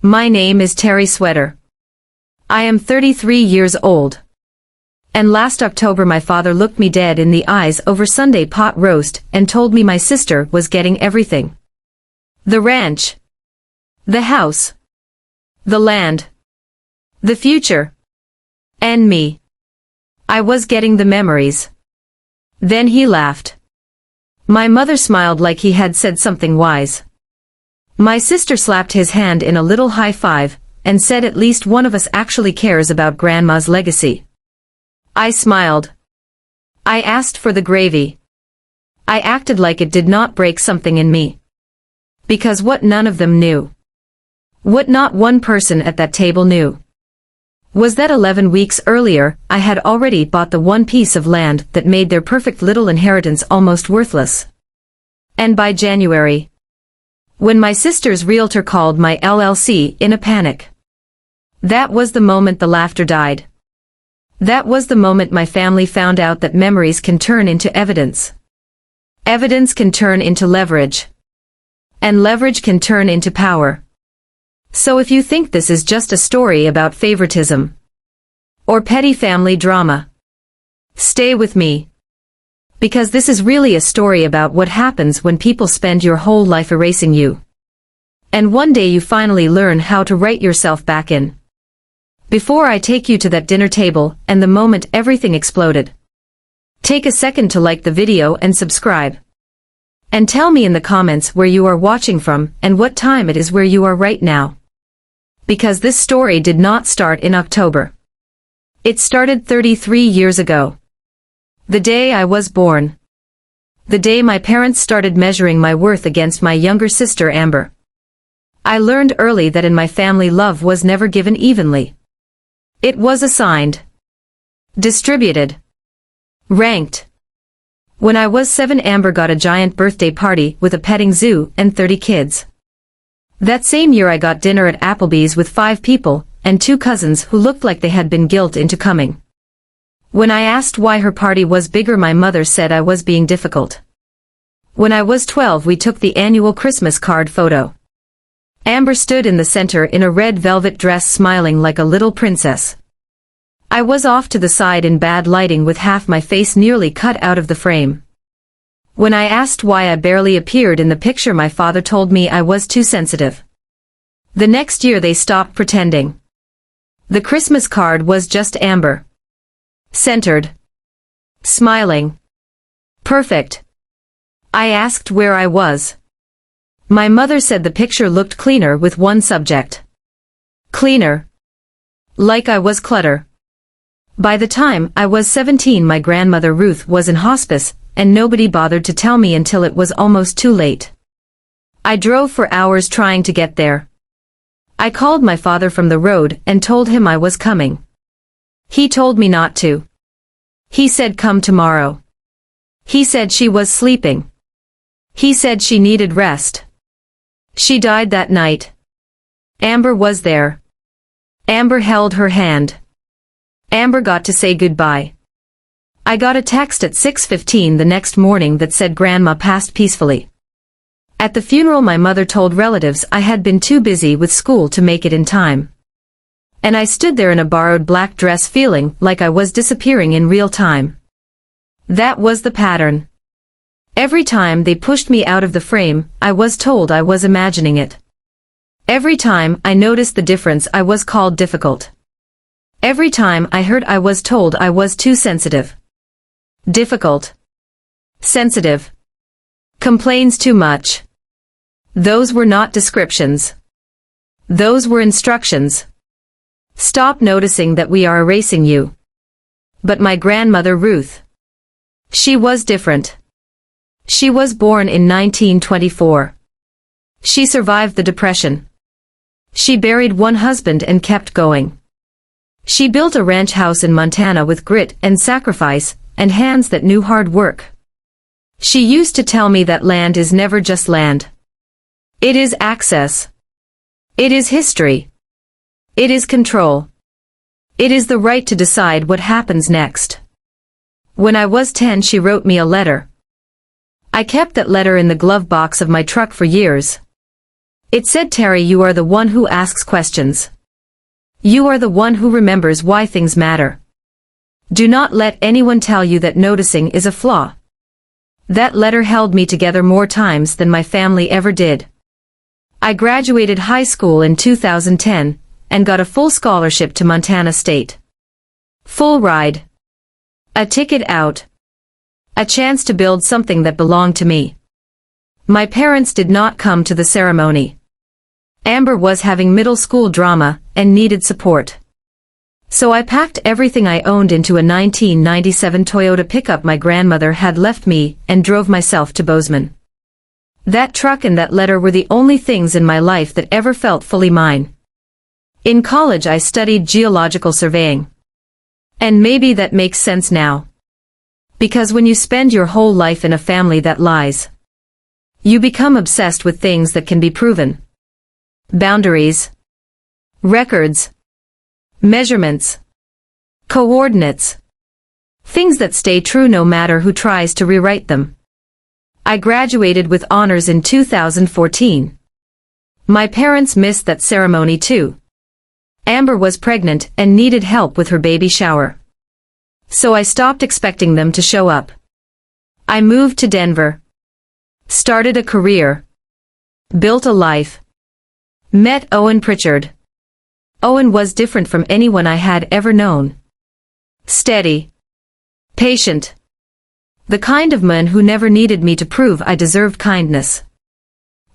My name is Terry Sweater. I am 33 years old. And last October my father looked me dead in the eyes over Sunday pot roast and told me my sister was getting everything. The ranch. The house. The land. The future. And me. I was getting the memories. Then he laughed. My mother smiled like he had said something wise. My sister slapped his hand in a little high five, and said at least one of us actually cares about Grandma's legacy. I smiled. I asked for the gravy. I acted like it did not break something in me. Because what none of them knew. What not one person at that table knew. Was that 11 weeks earlier, I had already bought the one piece of land that made their perfect little inheritance almost worthless. And by January, when my sister's realtor called my LLC in a panic. That was the moment the laughter died. That was the moment my family found out that memories can turn into evidence. Evidence can turn into leverage. And leverage can turn into power. So if you think this is just a story about favoritism or petty family drama, stay with me. Because this is really a story about what happens when people spend your whole life erasing you. And one day you finally learn how to write yourself back in. Before I take you to that dinner table and the moment everything exploded, take a second to like the video and subscribe. And tell me in the comments where you are watching from and what time it is where you are right now. Because this story did not start in October. It started 33 years ago. The day I was born. The day my parents started measuring my worth against my younger sister Amber. I learned early that in my family love was never given evenly. It was assigned. Distributed. Ranked. When I was 7, Amber got a giant birthday party with a petting zoo and 30 kids. That same year I got dinner at Applebee's with 5 people, and 2 cousins who looked like they had been guilted into coming. When I asked why her party was bigger, my mother said I was being difficult. When I was 12 we took the annual Christmas card photo. Amber stood in the center in a red velvet dress smiling like a little princess. I was off to the side in bad lighting with half my face nearly cut out of the frame. When I asked why I barely appeared in the picture, my father told me I was too sensitive. The next year they stopped pretending. The Christmas card was just Amber. Centered. Smiling. Perfect. I asked where I was. My mother said the picture looked cleaner with one subject. Cleaner. Like I was clutter. By the time I was 17 my grandmother Ruth was in hospice, and nobody bothered to tell me until it was almost too late. I drove for hours trying to get there. I called my father from the road and told him I was coming. He told me not to. He said come tomorrow. He said she was sleeping. He said she needed rest. She died that night. Amber was there. Amber held her hand. Amber got to say goodbye. I got a text at 6:15 the next morning that said Grandma passed peacefully. At the funeral my mother told relatives I had been too busy with school to make it in time. And I stood there in a borrowed black dress feeling like I was disappearing in real time. That was the pattern. Every time they pushed me out of the frame, I was told I was imagining it. Every time I noticed the difference I was called difficult. Every time I heard I was told I was too sensitive. Difficult. Sensitive. Complains too much. Those were not descriptions. Those were instructions. Stop noticing that we are erasing you. But my grandmother Ruth. She was different. She was born in 1924. She survived the Depression. She buried one husband and kept going. She built a ranch house in Montana with grit and sacrifice, and hands that knew hard work. She used to tell me that land is never just land. It is access. It is history. It is control. It is the right to decide what happens next. When I was 10 she wrote me a letter. I kept that letter in the glove box of my truck for years. It said, "Terry, you are the one who asks questions. You are the one who remembers why things matter. Do not let anyone tell you that noticing is a flaw." That letter held me together more times than my family ever did. I graduated high school in 2010 and got a full scholarship to Montana State. Full ride. A ticket out. A chance to build something that belonged to me. My parents did not come to the ceremony. Amber was having middle school drama and needed support. So I packed everything I owned into a 1997 Toyota pickup my grandmother had left me and drove myself to Bozeman. That truck and that letter were the only things in my life that ever felt fully mine. In college I studied geological surveying. And maybe that makes sense now. Because when you spend your whole life in a family that lies, you become obsessed with things that can be proven. Boundaries. Records. Measurements. Coordinates. Things that stay true no matter who tries to rewrite them. I graduated with honors in 2014. My parents missed that ceremony too. Amber was pregnant and needed help with her baby shower. So I stopped expecting them to show up. I moved to Denver. Started a career. Built a life. Met Owen Pritchard. Owen was different from anyone I had ever known. Steady. Patient. The kind of man who never needed me to prove I deserved kindness.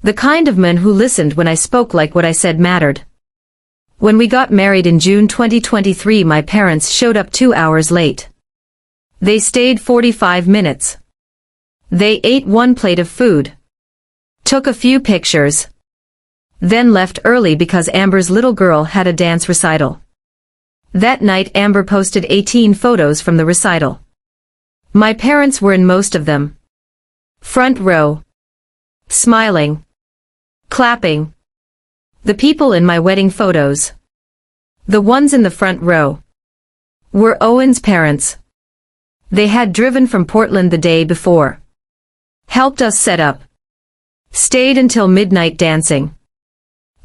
The kind of man who listened when I spoke like what I said mattered. When we got married in June 2023, my parents showed up 2 hours late. They stayed 45 minutes. They ate one plate of food. Took a few pictures. Then left early because Amber's little girl had a dance recital. That night Amber posted 18 photos from the recital. My parents were in most of them. Front row. Smiling. Clapping. The people in my wedding photos, the ones in the front row, were Owen's parents. They had driven from Portland the day before. Helped us set up. Stayed until midnight dancing.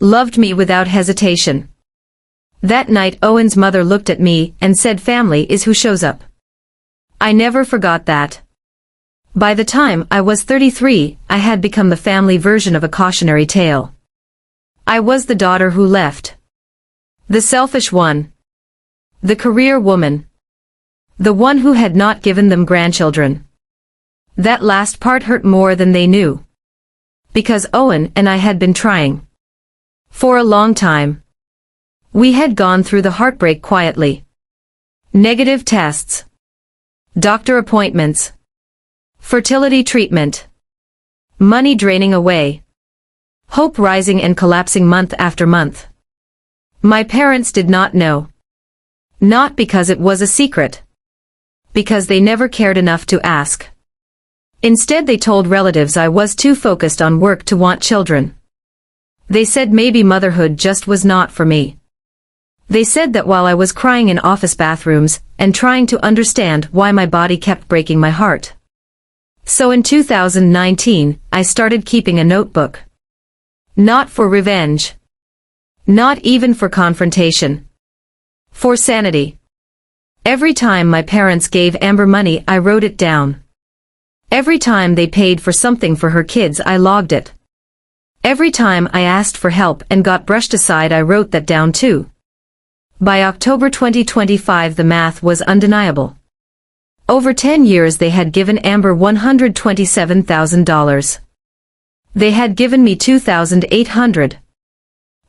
Loved me without hesitation. That night Owen's mother looked at me and said, "Family is who shows up." I never forgot that. By the time I was 33, I had become the family version of a cautionary tale. I was the daughter who left. The selfish one. The career woman. The one who had not given them grandchildren. That last part hurt more than they knew. Because Owen and I had been trying. For a long time. We had gone through the heartbreak quietly. Negative tests. Doctor appointments. Fertility treatment. Money draining away. Hope rising and collapsing month after month. My parents did not know. Not because it was a secret. Because they never cared enough to ask. Instead they told relatives I was too focused on work to want children. They said maybe motherhood just was not for me. They said that while I was crying in office bathrooms and trying to understand why my body kept breaking my heart. So in 2019, I started keeping a notebook. Not for revenge. Not even for confrontation. For sanity. Every time my parents gave Amber money, I wrote it down. Every time they paid for something for her kids, I logged it. Every time I asked for help and got brushed aside, I wrote that down too. By October 2025, the math was undeniable. Over 10 years they had given Amber $127,000. They had given me $2,800.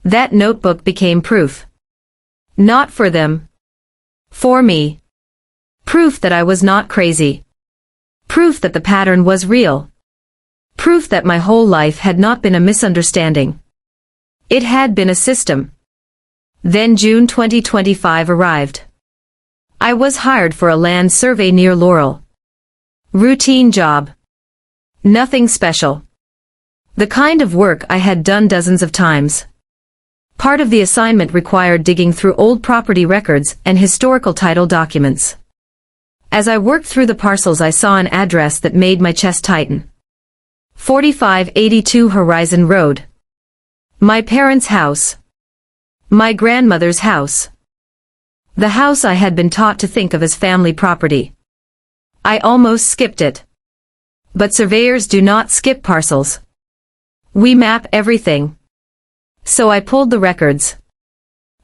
That notebook became proof. Not for them. For me. Proof that I was not crazy. Proof that the pattern was real. Proof that my whole life had not been a misunderstanding. It had been a system. Then June 2025 arrived. I was hired for a land survey near Laurel. Routine job. Nothing special. The kind of work I had done dozens of times. Part of the assignment required digging through old property records and historical title documents. As I worked through the parcels, I saw an address that made my chest tighten. 4582 Horizon Road. My parents' house. My grandmother's house. The house I had been taught to think of as family property. I almost skipped it. But surveyors do not skip parcels. We map everything. So I pulled the records.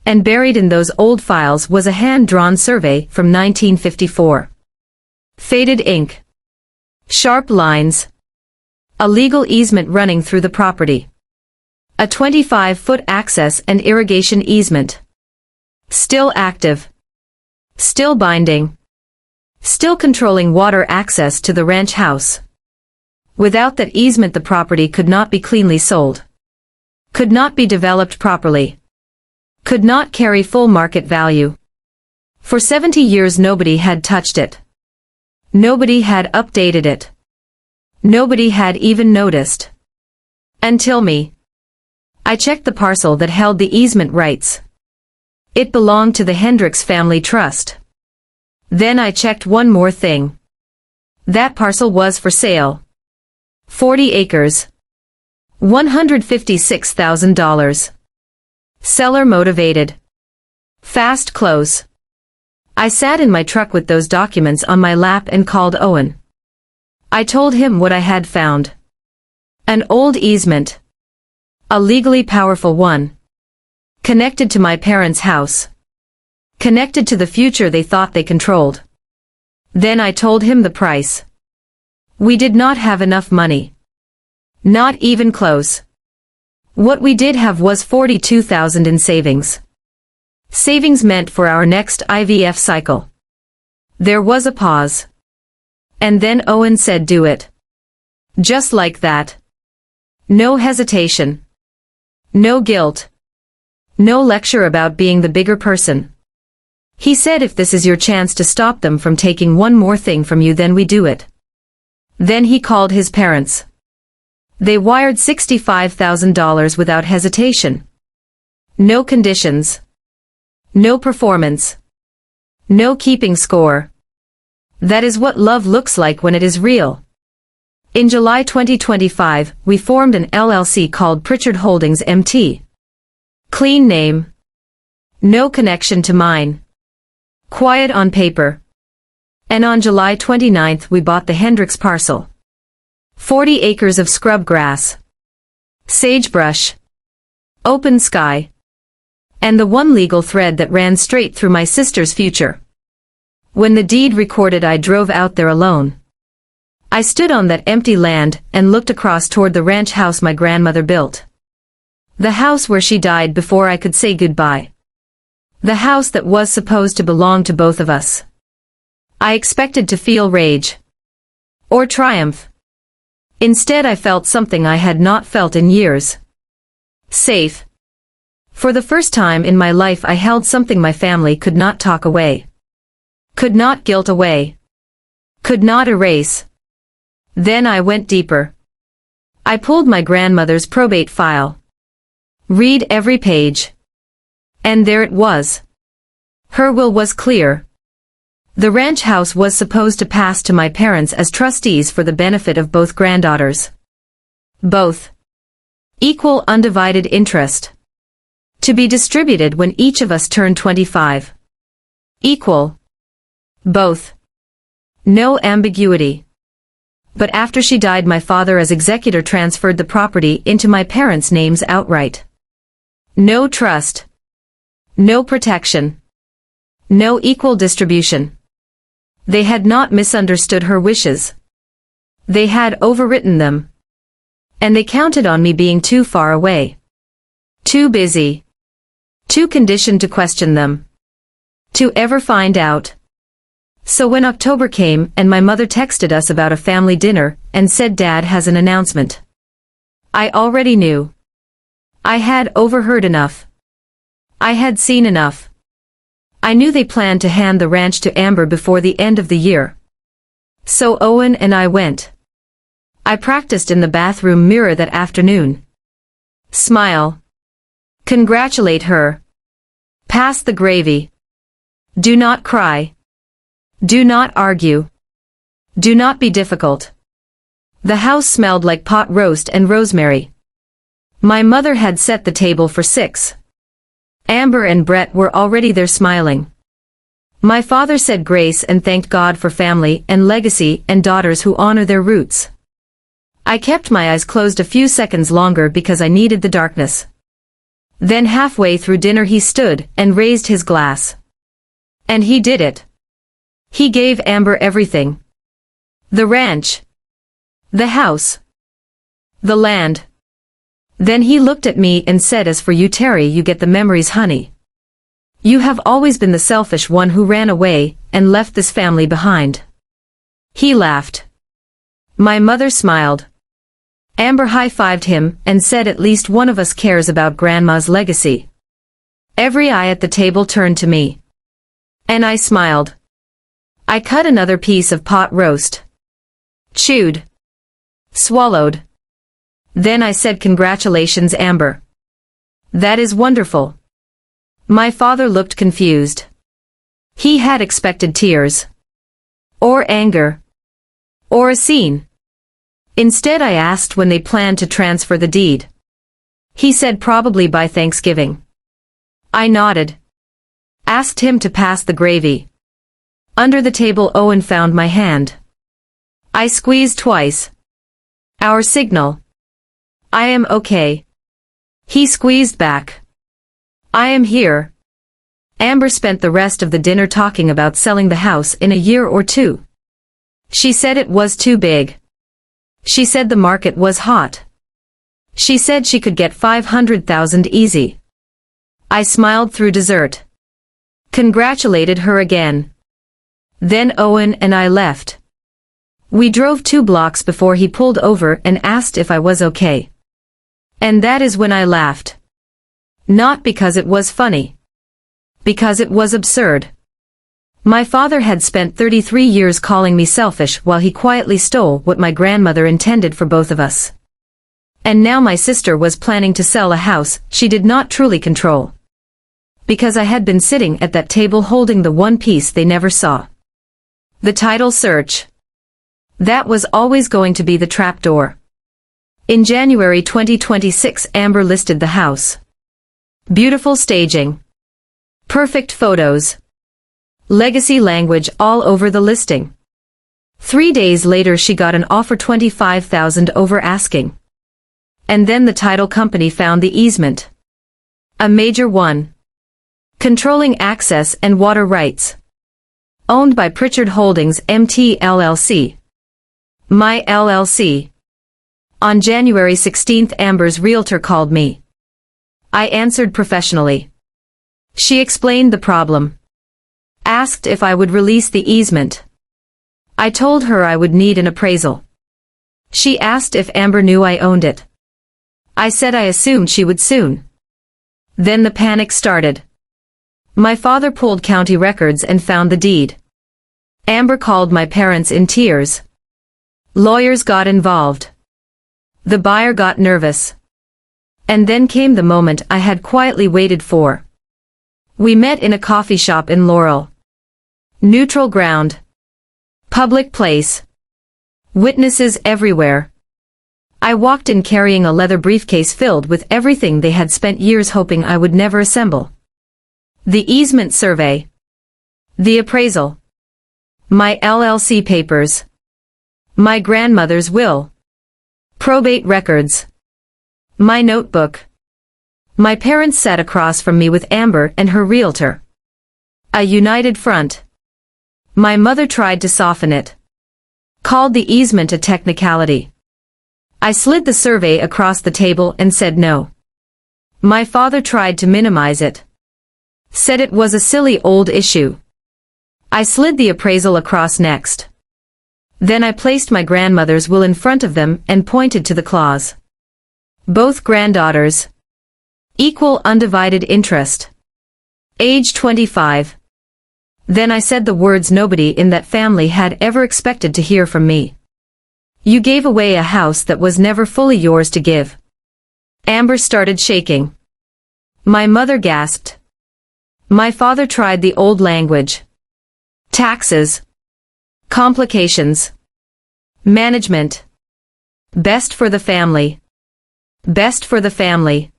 And buried in those old files was a hand-drawn survey from 1954. Faded ink. Sharp lines. A legal easement running through the property. A 25-foot access and irrigation easement. Still active. Still binding. Still controlling water access to the ranch house. Without that easement the property could not be cleanly sold. Could not be developed properly. Could not carry full market value. For 70 years nobody had touched it. Nobody had updated it. Nobody had even noticed. Until me. I checked the parcel that held the easement rights. It belonged to the Hendricks Family Trust. Then I checked one more thing. That parcel was for sale. 40 acres. $156,000. Seller motivated. Fast close. I sat in my truck with those documents on my lap and called Owen. I told him what I had found. An old easement. A legally powerful one. Connected to my parents' house. Connected to the future they thought they controlled. Then I told him the price. We did not have enough money. Not even close. What we did have was $42,000 in savings. Savings meant for our next IVF cycle. There was a pause. And then Owen said do it. Just like that. No hesitation. No guilt. No lecture about being the bigger person. He said if this is your chance to stop them from taking one more thing from you then we do it. Then he called his parents. They wired $65,000 without hesitation. No conditions. No performance. No keeping score. That is what love looks like when it is real. In July 2025, we formed an LLC called Pritchard Holdings MT. Clean name. No connection to mine. Quiet on paper. And on July 29th we bought the Hendricks parcel. 40 acres of scrub grass. Sagebrush. Open sky. And the one legal thread that ran straight through my sister's future. When the deed recorded I drove out there alone. I stood on that empty land and looked across toward the ranch house my grandmother built. The house where she died before I could say goodbye. The house that was supposed to belong to both of us. I expected to feel rage. Or triumph. Instead I felt something I had not felt in years. Safe. For the first time in my life I held something my family could not talk away. Could not guilt away. Could not erase. Then I went deeper. I pulled my grandmother's probate file. Read every page. And there it was. Her will was clear. The ranch house was supposed to pass to my parents as trustees for the benefit of both granddaughters. Both. Equal undivided interest. To be distributed when each of us turned 25. Equal. Both. No ambiguity. But after she died my father as executor transferred the property into my parents' names outright. No trust. No protection. No equal distribution. They had not misunderstood her wishes. They had overwritten them. And they counted on me being too far away. Too busy. Too conditioned to question them. To ever find out. So when October came and my mother texted us about a family dinner and said Dad has an announcement. I already knew. I had overheard enough. I had seen enough. I knew they planned to hand the ranch to Amber before the end of the year. So Owen and I went. I practiced in the bathroom mirror that afternoon. Smile. Congratulate her. Pass the gravy. Do not cry. Do not argue. Do not be difficult. The house smelled like pot roast and rosemary. My mother had set the table for 6. Amber and Brett were already there smiling. My father said grace and thanked God for family and legacy and daughters who honor their roots. I kept my eyes closed a few seconds longer because I needed the darkness. Then halfway through dinner he stood and raised his glass. And he did it. He gave Amber everything. The ranch. The house. The land. Then he looked at me and said, as for you, Terry, you get the memories, honey. You have always been the selfish one who ran away and left this family behind. He laughed. My mother smiled. Amber high-fived him and said, at least one of us cares about Grandma's legacy. Every eye at the table turned to me. And I smiled. I cut another piece of pot roast. Chewed. Swallowed. Then I said, congratulations, Amber. That is wonderful. My father looked confused. He had expected tears. Or anger. Or a scene. Instead I asked when they planned to transfer the deed. He said probably by Thanksgiving. I nodded. Asked him to pass the gravy. Under the table Owen found my hand. I squeezed twice. Our signal. I am okay. He squeezed back. I am here. Amber spent the rest of the dinner talking about selling the house in a year or 2. She said it was too big. She said the market was hot. She said she could get 500,000 easy. I smiled through dessert. Congratulated her again. Then Owen and I left. We drove 2 blocks before he pulled over and asked if I was okay. And that is when I laughed. Not because it was funny. Because it was absurd. My father had spent 33 years calling me selfish while he quietly stole what my grandmother intended for both of us. And now my sister was planning to sell a house she did not truly control. Because I had been sitting at that table holding the one piece they never saw. The title search. That was always going to be the trapdoor. In January 2026, Amber listed the house. Beautiful staging. Perfect photos. Legacy language all over the listing. 3 days later she got an offer 25,000 over asking. And then the title company found the easement. A major one. Controlling access and water rights. Owned by Pritchard Holdings MT LLC. My LLC. On January 16th Amber's realtor called me. I answered professionally. She explained the problem. Asked if I would release the easement. I told her I would need an appraisal. She asked if Amber knew I owned it. I said I assumed she would soon. Then the panic started. My father pulled county records and found the deed. Amber called my parents in tears. Lawyers got involved. The buyer got nervous. And then came the moment I had quietly waited for. We met in a coffee shop in Laurel. Neutral ground. Public place. Witnesses everywhere. I walked in carrying a leather briefcase filled with everything they had spent years hoping I would never assemble. The easement survey. The appraisal. My LLC papers. My grandmother's will. Probate records. My notebook. My parents sat across from me with Amber and her realtor. A united front. My mother tried to soften it. Called the easement a technicality. I slid the survey across the table and said no. My father tried to minimize it. Said it was a silly old issue. I slid the appraisal across next. Then I placed my grandmother's will in front of them and pointed to the clause. Both granddaughters. Equal undivided interest. Age 25. Then I said the words nobody in that family had ever expected to hear from me. You gave away a house that was never fully yours to give. Amber started shaking. My mother gasped. My father tried the old language. Taxes. Complications. Management. Best for the family. Best for the family.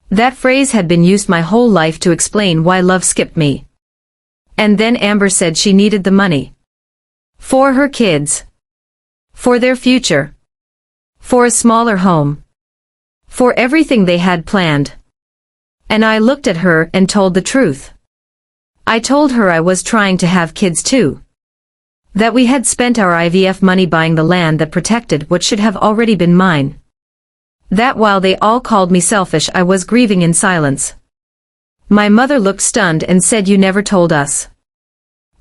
That phrase had been used my whole life to explain why love skipped me. And then Amber said she needed the money. For her kids. For their future. For a smaller home. For everything they had planned. And I looked at her and told the truth. I told her I was trying to have kids too. That we had spent our IVF money buying the land that protected what should have already been mine. That while they all called me selfish, I was grieving in silence. My mother looked stunned and said, "You never told us."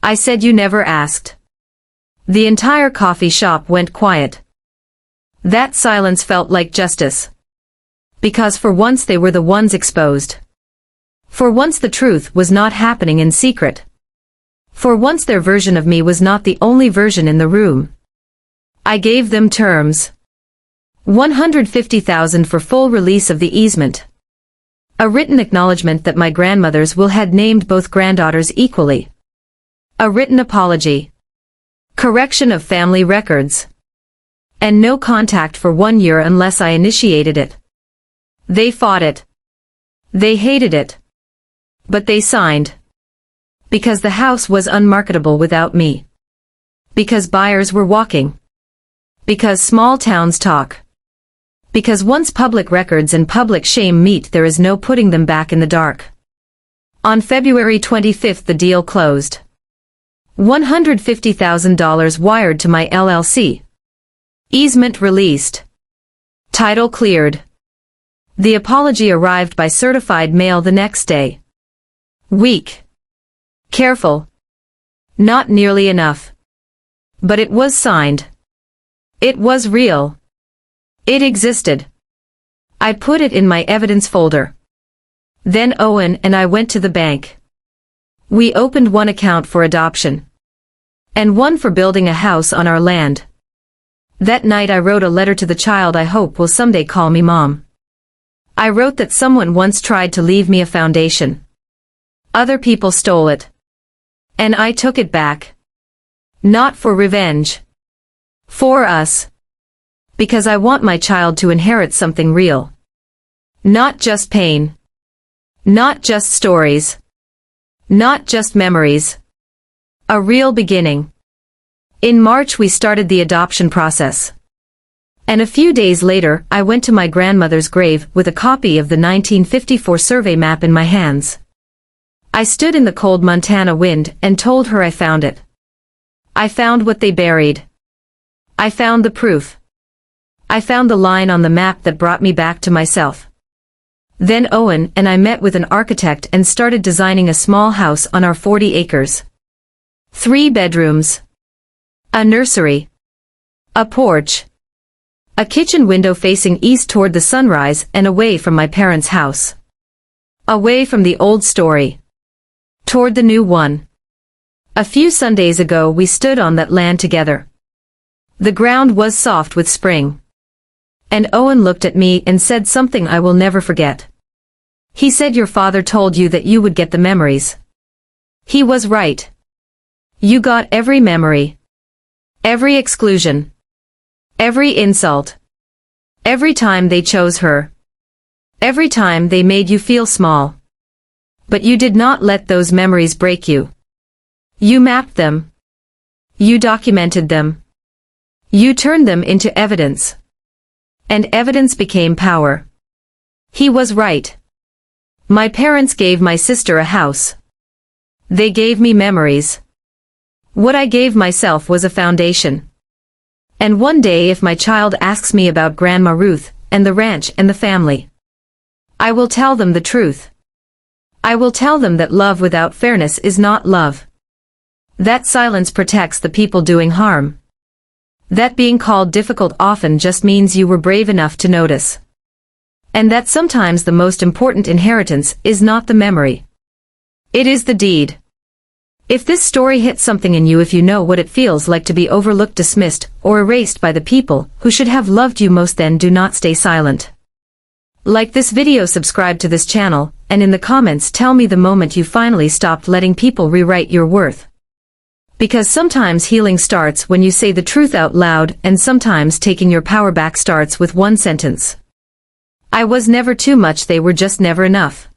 I said, "You never asked." The entire coffee shop went quiet. That silence felt like justice. Because for once they were the ones exposed. For once the truth was not happening in secret. For once their version of me was not the only version in the room. I gave them terms. $150,000 for full release of the easement. A written acknowledgement that my grandmother's will had named both granddaughters equally. A written apology. Correction of family records. And no contact for 1 year unless I initiated it. They fought it. They hated it. But they signed. Because the house was unmarketable without me. Because buyers were walking. Because small towns talk. Because once public records and public shame meet, there is no putting them back in the dark. On February 25th the deal closed. $150,000 wired to my LLC. Easement released. Title cleared. The apology arrived by certified mail the next day. Weak. Careful. Not nearly enough. But it was signed. It was real. It existed. I put it in my evidence folder. Then Owen and I went to the bank. We opened one account for adoption. And one for building a house on our land. That night I wrote a letter to the child I hope will someday call me Mom. I wrote that someone once tried to leave me a foundation. Other people stole it. And I took it back. Not for revenge. For us. Because I want my child to inherit something real. Not just pain. Not just stories. Not just memories. A real beginning. In March we started the adoption process. And a few days later I went to my grandmother's grave with a copy of the 1954 survey map in my hands. I stood in the cold Montana wind and told her I found it. I found what they buried. I found the proof. I found the line on the map that brought me back to myself. Then Owen and I met with an architect and started designing a small house on our 40 acres. 3 bedrooms. A nursery. A porch. A kitchen window facing east toward the sunrise and away from my parents' house. Away from the old story. Toward the new one. A few Sundays ago we stood on that land together. The ground was soft with spring. And Owen looked at me and said something I will never forget. He said, "Your father told you that you would get the memories." He was right. You got every memory. Every exclusion. Every insult. Every time they chose her. Every time they made you feel small. But you did not let those memories break you. You mapped them. You documented them. You turned them into evidence. And evidence became power. He was right. My parents gave my sister a house. They gave me memories. What I gave myself was a foundation. And one day if my child asks me about Grandma Ruth, and the ranch and the family, I will tell them the truth. I will tell them that love without fairness is not love. That silence protects the people doing harm. That being called difficult often just means you were brave enough to notice. And that sometimes the most important inheritance is not the memory. It is the deed. If this story hits something in you, if you know what it feels like to be overlooked, dismissed, or erased by the people who should have loved you most, then do not stay silent. Like this video, subscribe to this channel, and in the comments tell me the moment you finally stopped letting people rewrite your worth. Because sometimes healing starts when you say the truth out loud, and sometimes taking your power back starts with one sentence. I was never too much, they were just never enough.